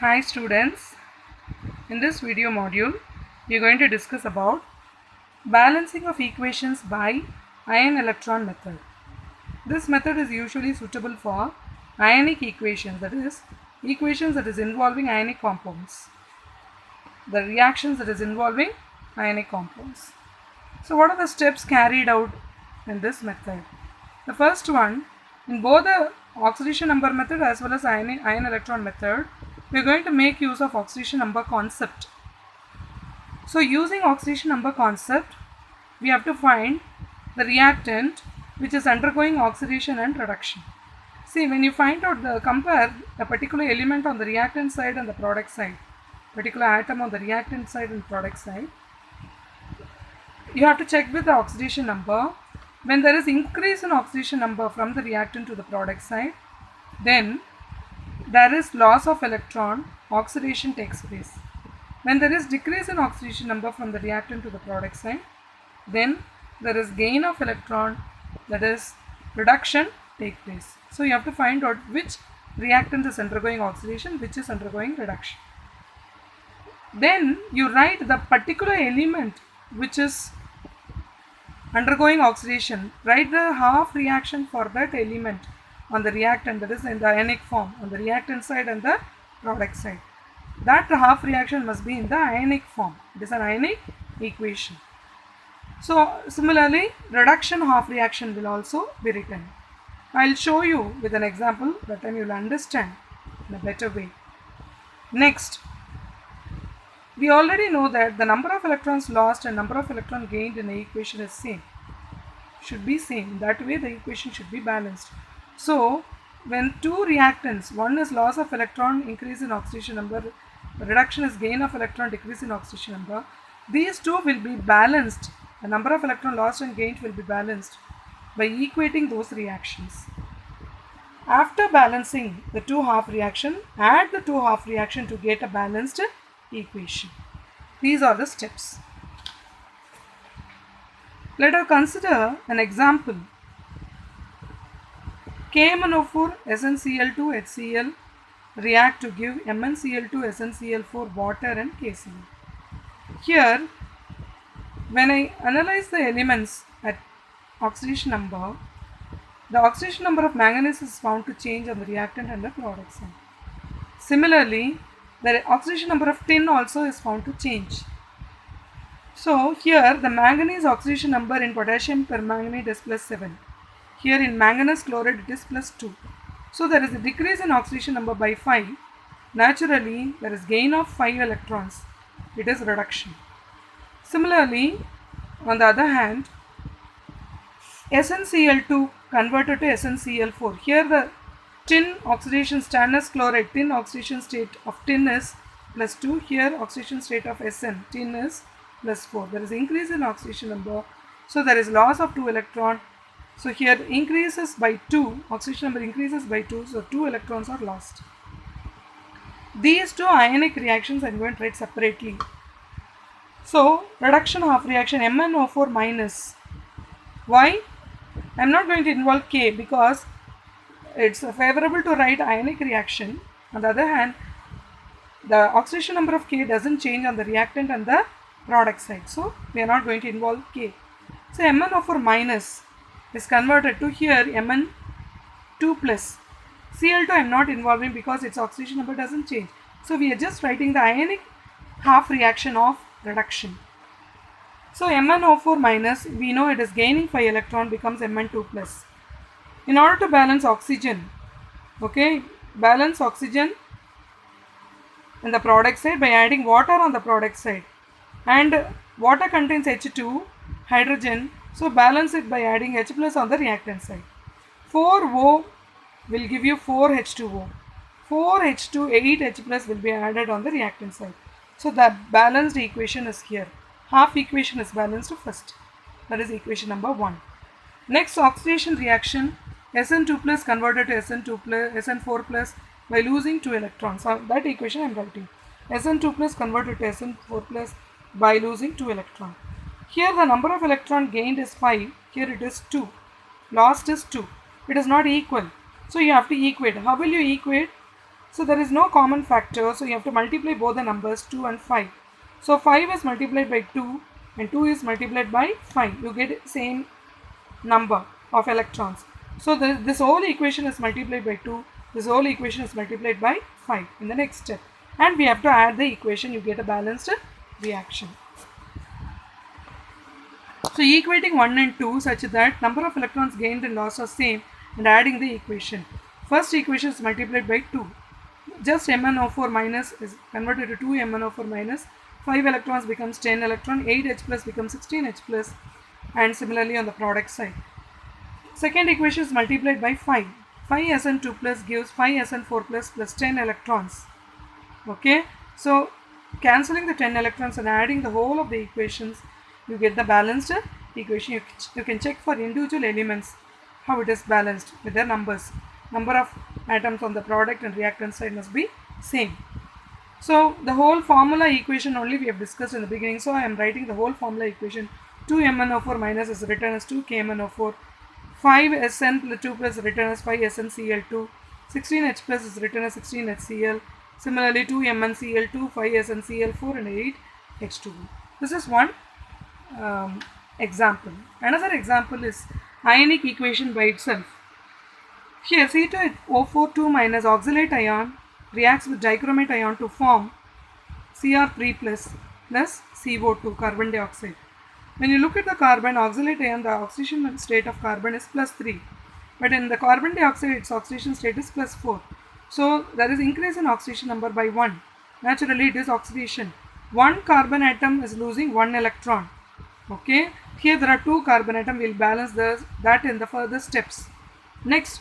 Hi students, in this video module we are going to discuss about balancing of equations by ion-electron method. This method is usually suitable for ionic equations, that is equations that is involving ionic compounds, the reactions that is involving ionic compounds. So what are the steps carried out in this method? The first one, in both the oxidation number method as well as ion-electron method, we are going to make use of oxidation number concept. So using oxidation number concept, we have to find the reactant which is undergoing oxidation and reduction. See, when you find out compare a particular element on the reactant side and the product side, particular atom on the reactant side and product side, you have to check with the oxidation number. When there is increase in oxidation number from the reactant to the product side, then there is loss of electron, oxidation takes place. When there is decrease in oxidation number from the reactant to the product side, then there is gain of electron, that is reduction take place. So you have to find out which reactant is undergoing oxidation, which is undergoing reduction. Then you write the particular element which is undergoing oxidation, write the half reaction for that element on the reactant, that is in the ionic form on the reactant side and the product side. That half reaction must be in the ionic form. It is an ionic equation. So similarly, reduction half reaction will also be written. I will show you with an example, that time you will understand in a better way. Next, we already know that the number of electrons lost and number of electrons gained in the equation is same. Should be same. That way the equation should be balanced. So when two reactants, one is loss of electron, increase in oxidation number, reduction is gain of electron, decrease in oxidation number, these two will be balanced. The number of electron lost and gained will be balanced by equating those reactions. After balancing the two half reaction, add the two half reaction to get a balanced equation. These are the steps. Let us consider an example. KMnO4 SnCl2 HCl react to give MnCl2 SnCl4 water and KCl. Here, when I analyze the elements at oxidation number, the oxidation number of manganese is found to change on the reactant and the product side. Similarly, the oxidation number of tin also is found to change. So here the manganese oxidation number in potassium permanganate is +7. Here in manganese chloride it is +2. So there is a decrease in oxidation number by 5. Naturally, there is gain of 5 electrons. It is reduction. Similarly, on the other hand, SnCl2 converted to SnCl4. Here the tin oxidation, stannous chloride, tin oxidation state of tin is +2. Here oxidation state of Sn, tin is +4. There is increase in oxidation number. So there is loss of 2 electron. So here increases by 2, oxidation number increases by 2, so 2 electrons are lost. These two ionic reactions I am going to write separately. So reduction half reaction MnO4 minus. Why? I am not going to involve K because it is favorable to write ionic reaction. On the other hand, the oxidation number of K doesn't change on the reactant and the product side. So we are not going to involve K. So MnO4 minus is converted to here Mn2 plus. Cl2 I am not involving because its oxidation number doesn't change. So we are just writing the ionic half reaction of reduction. So MnO4 minus, we know it is gaining 5 electron, becomes Mn2 plus. In order to balance oxygen, okay, balance oxygen in the product side by adding water on the product side, and water contains H2, hydrogen, so balance it by adding H plus on the reactant side. 4O will give you 4H2O. 4H2, 8H plus will be added on the reactant side. So the balanced equation is here. Half equation is balanced first. That is equation number 1. Next, oxidation reaction, Sn2 plus converted to Sn2 plus, Sn4 plus by losing 2 electrons. So that equation I am writing. Sn2 plus converted to Sn4 plus by losing 2 electrons. Here the number of electron gained is 5. Here it is 2. Lost is 2. It is not equal. So you have to equate. How will you equate? So there is no common factor, so you have to multiply both the numbers 2 and 5. So 5 is multiplied by 2 and 2 is multiplied by 5. You get same number of electrons. So this whole equation is multiplied by 2, this whole equation is multiplied by 5 in the next step. And we have to add the equation, you get a balanced reaction. So equating 1 and 2 such that number of electrons gained and lost are same and adding the equation. First equation is multiplied by 2. Just MnO4 minus is converted to 2 MnO4 minus. 5 electrons becomes 10 electron, 8H plus becomes 16H plus, and similarly on the product side. Second equation is multiplied by 5. 5Sn2 plus gives 5Sn4 plus 10 electrons. Okay, so cancelling the 10 electrons and adding the whole of the equations, you get the balanced equation. You can check for individual elements how it is balanced with their numbers. Number of atoms on the product and reactant side must be same. So the whole formula equation only we have discussed in the beginning. So I am writing the whole formula equation. 2 MnO4 minus is written as 2 KMnO4. 5 SN2 plus written as 5 SnCl2. 16H plus is written as 16HCl. Similarly 2 MnCl2, 5 SnCl4 and 8 H2O. This is one example. Another example is ionic equation by itself. Here C2O42 minus oxalate ion reacts with dichromate ion to form Cr3 plus CO2 carbon dioxide. When you look at the carbon oxalate ion, the oxidation state of carbon is +3, but in the carbon dioxide its oxidation state is +4. So there is increase in oxidation number by 1. Naturally it is oxidation. One carbon atom is losing 1 electron. Okay, here there are 2 carbon atoms. We will balance that in the further steps. Next,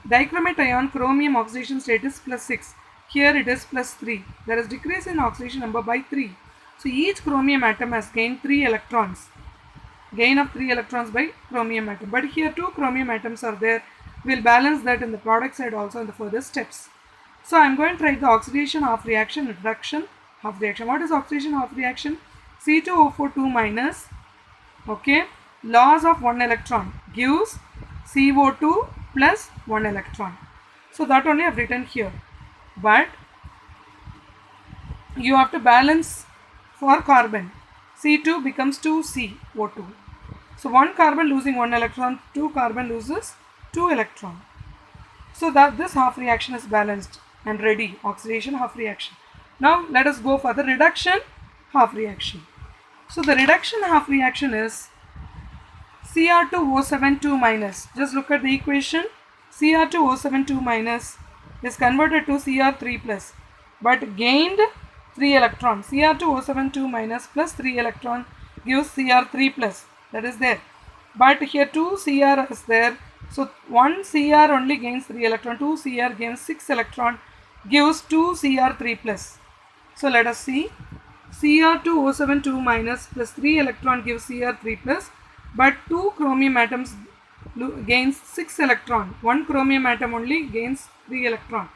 dichromate ion chromium oxidation state is +6. Here it is +3. There is decrease in oxidation number by 3. So each chromium atom has gained 3 electrons. Gain of 3 electrons by chromium atom. But here 2 chromium atoms are there. We will balance that in the product side also in the further steps. So I am going to write the oxidation half reaction, reduction half reaction. What is oxidation half reaction? C2O42 minus, okay, loss of 1 electron gives CO2 plus 1 electron. So that only I have written here. But you have to balance for carbon. C2 becomes 2CO2. So 1 carbon losing 1 electron, 2 carbon loses 2 electron. So that this half reaction is balanced and ready. Oxidation half reaction. Now let us go for the reduction half reaction. So the reduction half reaction is Cr2O72 minus. Just look at the equation. Cr2O72 minus is converted to Cr3 plus, but gained 3 electrons. Cr2O72 minus plus 3 electron gives Cr3 plus. That is there. But here 2 Cr is there. So 1 Cr only gains 3 electron. 2 Cr gains 6 electron gives 2 Cr3 plus. So let us see. Cr2O72 minus plus 3 electron gives Cr3 plus, but 2 chromium atoms gains 6 electron. 1 chromium atom only gains 3 electron.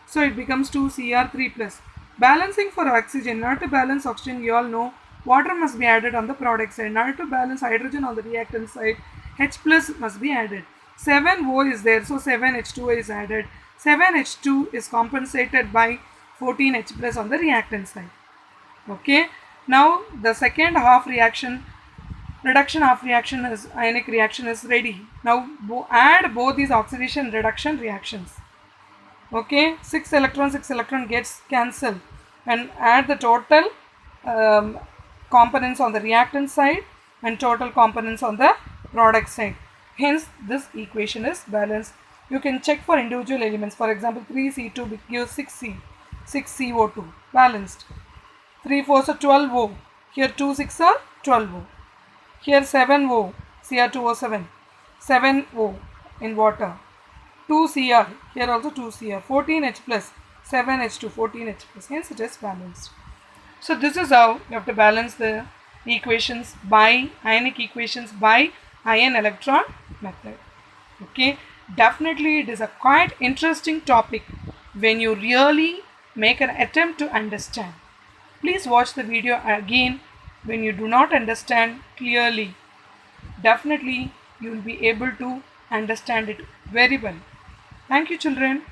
So it becomes 2 Cr3 plus. Balancing for oxygen. In order to balance oxygen, you all know water must be added on the product side. In order to balance hydrogen on the reactant side, H plus must be added. 7O is there, so 7H2O is added. 7H2 is compensated by 14H plus on the reactant side. Okay, now the second half reaction, reduction half reaction is ionic reaction is ready. Now add both these oxidation reduction reactions. Okay, 6 electron gets cancelled, and add the total components on the reactant side and total components on the product side. Hence this equation is balanced. You can check for individual elements. For example, 3C2 gives 6C, 6CO2, balanced. 3 4s are 12O. Here 2 6 are 12O. Here 7O, Cr2O7, 7O in water. 2 Cr, here also 2 Cr, 14H plus, 7H2, 14H plus. Hence it is balanced. So this is how you have to balance the equations by ionic equations by ion electron method. Okay, definitely it is a quite interesting topic when you really make an attempt to understand. Please watch the video again when you do not understand clearly. Definitely you will be able to understand it very well. Thank you, children.